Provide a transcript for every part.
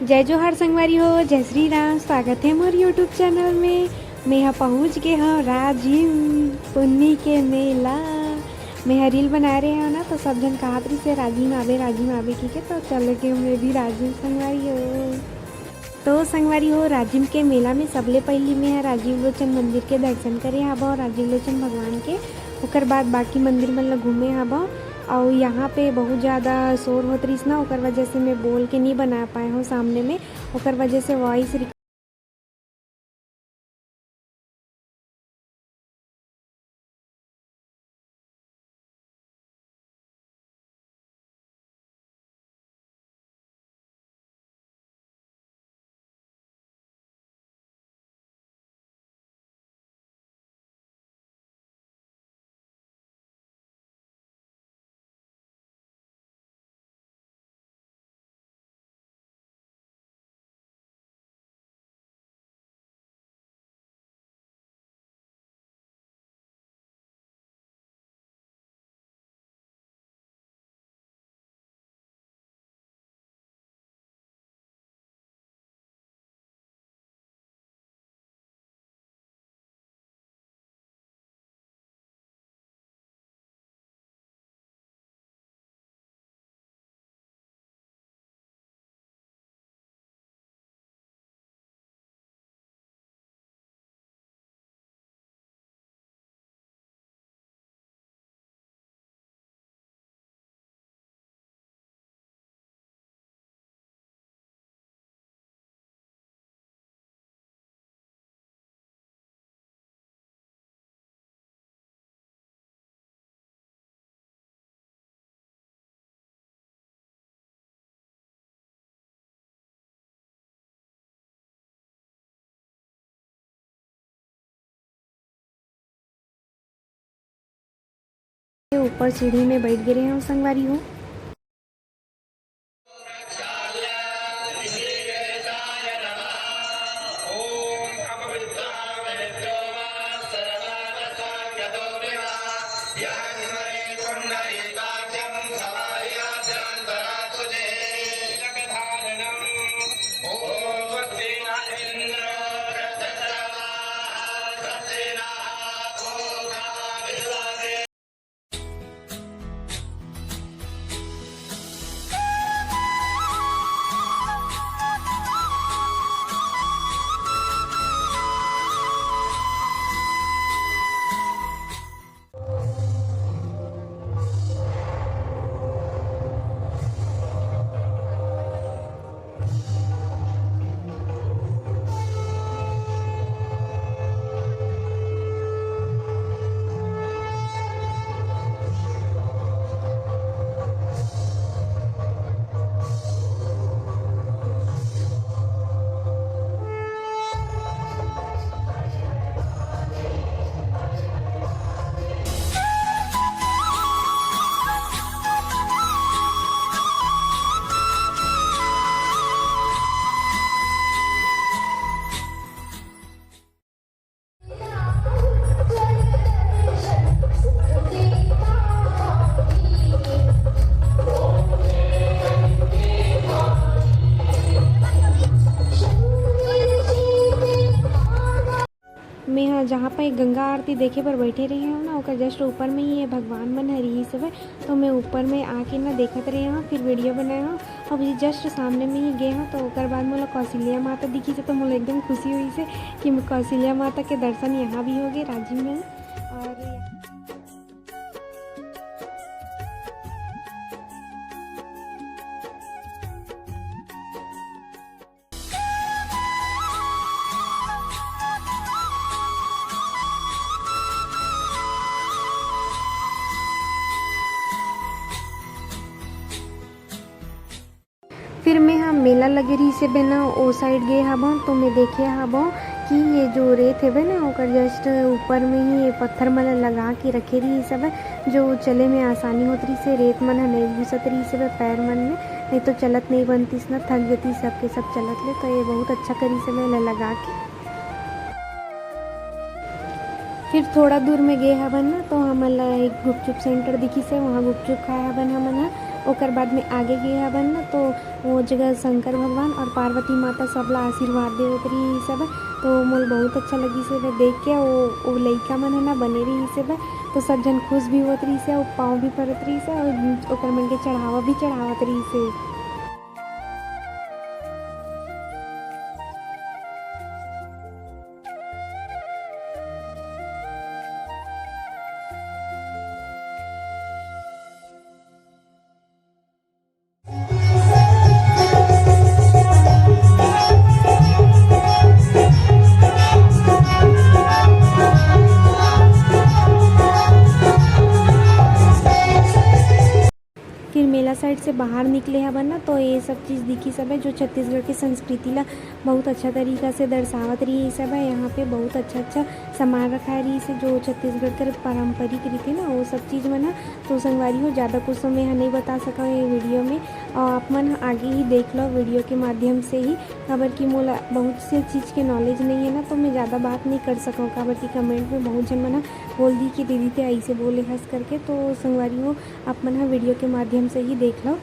जय जोहार संगवारी हो, जय श्री राम। स्वागत है मोर यूट्यूब चैनल में। मैं यहाँ पहुँच गए हूँ राजिम पुन्नी के मेला। मैं यहाँ रील बना रहे हो ना, तो सब जन कहा रही से राजिम आवे की के, तो चल के मैं भी राजिम संगवारी हो। तो संगवारी हो, राजिम के मेला में सबले पहली मैं यहाँ राजीव लोचन मंदिर के दर्शन करे हब, राजीव लोचन भगवान के। ओकर बाद बाकी मंदिर मन ला घूमे हब। और यहाँ पे बहुत ज़्यादा शोर होत रहीस ना, ओकर वजह से मैं बोल के नहीं बना पाए हूँ सामने में। ओकर वजह से वॉइस के ऊपर सीढ़ी में बैठ गिरे हैं संगवारी हो। मैं यहाँ जहाँ पर गंगा आरती देखे पर बैठे रही हूँ ना, ओकर जस्ट ऊपर में ही ये भगवान मन हरी सब है। तो मैं ऊपर में आके ना देखत रही हूँ, फिर वीडियो बनाया हूँ। अब ये जस्ट सामने में ही गए हूँ, तो ओकर बाद मोला कौशल्या माता दिखी से, तो मोला एकदम खुशी हुई से कि कौशल्या माता के दर्शन यहाँ भी हो गए राजिम में। और फिर मैं हाँ मेला लगे रही से बना ओ साइड गए हब, तो मैं देखे हब कि ये जो रेत है ना, ओकर जस्ट ऊपर में ही ये पत्थर मन लगा के रखे रही सब, जो चले में आसानी होत रही से। रेत मन नहीं घुसत रही से पैर मन में, नहीं तो चलत नहीं बनतीस ना, थक जाती सबके सब चलत ले। तो ये बहुत अच्छा करी से मैं लगा के। फिर थोड़ा दूर में गए हवन ना, तो हमन ला एक गुपचुप सेंटर दिखी से, वहाँ गुपचुप खाए हवन हमन। ओकर बाद में आगे गए हवन ना तो वो जगह शंकर भगवान और पार्वती माता सबला आशीर्वाद देवत रही सब। तो मोल बहुत अच्छा लगी से देख के। वो लइका मन है ना बने रही से तो सब जन खुश भी होत रही से, पाँव भी पड़त रही से और ओकर मन के चढ़ावा भी चढ़ावत रही से। फिर मेला साइड से बाहर निकले हवन ना तो ये सब चीज़ दिखी सब है जो छत्तीसगढ़ की संस्कृति ला बहुत अच्छा तरीका से दर्शावत रही। ये सब है यहाँ पे बहुत अच्छा अच्छा सामान रखा रही से जो छत्तीसगढ़ के पारंपरिक रीति ना वो सब चीज़ में ना। तो संगवारी हो ज़्यादा कुछ तो मैं नहीं बता सका ये वीडियो में, और आप मन आगे ही देख लो वीडियो के माध्यम से ही। काबर की मोला बहुत से चीज़ के नॉलेज नहीं है ना तो मैं ज़्यादा बात नहीं कर सकूँ। काबर की कमेंट में बहुत जन मना बोल दी कि दीदी ते ऐसे बोले हंस करके। तो संगवारी हो आप मन वीडियो के माध्यम से ही देख लो।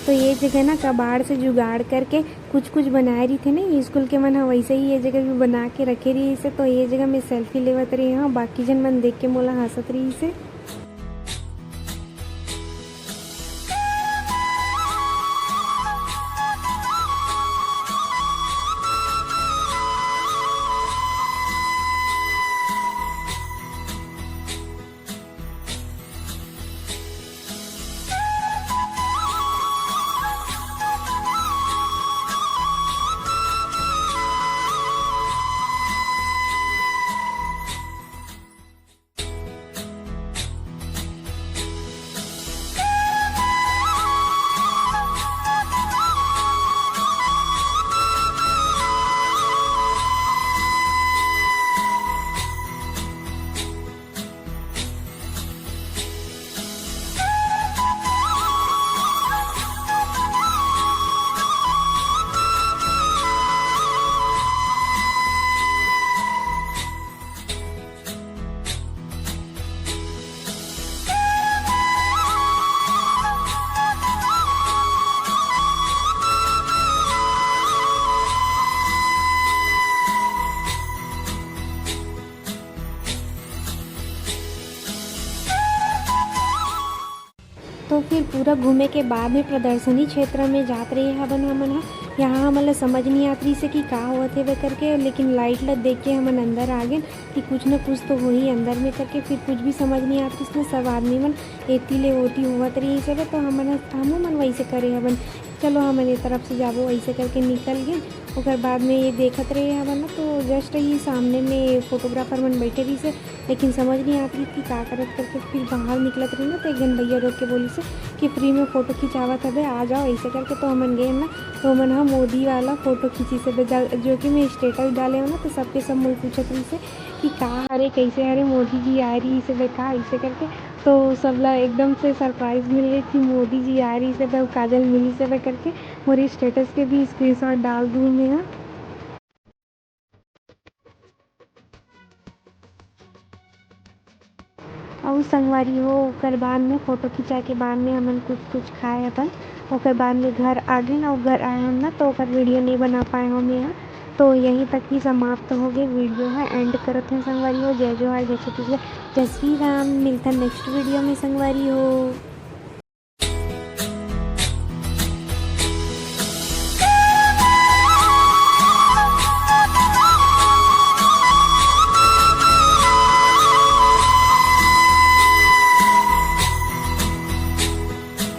तो ये जगह ना कबाड़ से जुगाड़ करके कुछ कुछ बनाए रही थे ना स्कूल के मन वैसे ही ये जगह भी बना के रखे रही से। तो ये जगह मैं सेल्फी लेवत रही हाँ, बाकी जन मन देख के मोला हंसत रही से। पूरा घूमे के बाद में प्रदर्शनी क्षेत्र में जात रहे हवन हमन ह। यहाँ हमन ला समझ नहीं आत रही से कि का होत हे वे करके, लेकिन लाइट ला देख के हमन अंदर आ गए कि कुछ न कुछ तो हो ही अंदर में करके। फिर कुछ भी समझ नहीं आत रही, सब आदमी मन एती ले ओती होवत रही सब, तो हमू मन वैसे करे हवन, चलो हमन ये तरफ से जाबो ऐसे करके निकल गए। ओकर बाद में ये देखत रहे हवन ना, तो जस्ट ही सामने में फोटोग्राफर मन बैठे रही से, लेकिन समझ नहीं आती थी का करत करके। फिर बाहर निकलत रही ना, तो एक जन भैया रोक के बोली से कि फ्री में फ़ोटो खिंचावत हवे, आ जाओ ऐसे करके। तो हमन गए ना, तो हमन हाँ मोदी वाला फ़ोटो खींची से जो कि मैं स्टेटस डाले हूँ ना, तो सबके सब मुझे पूछत रही से कि का हरे कैसे हरे मोदी जी आ रही से वे का ऐसे करके। तो सब ला एकदम से सरप्राइज़ मिल गई कि मोदी जी आ रही से वे काजल मिली से वे करके। मोरी स्टेटस के भी स्क्रीनशॉट डाल दूँ मैं हाँ। और संगवारी हो ओकर बाद में फ़ोटो खिंचा के बाद में हमन कुछ खाए अपन। ओकर बाद में घर आ गए और घर आए हम ना, तो ओकर वीडियो नहीं बना पाए हम यहाँ। तो यहीं तक ही समाप्त हो गए वीडियो है, एंड करत हैं संगवारी हो। जय जोहार, जय छत्तीसगढ़, जय श्री राम। मिलता नेक्स्ट वीडियो में संगवारी हो।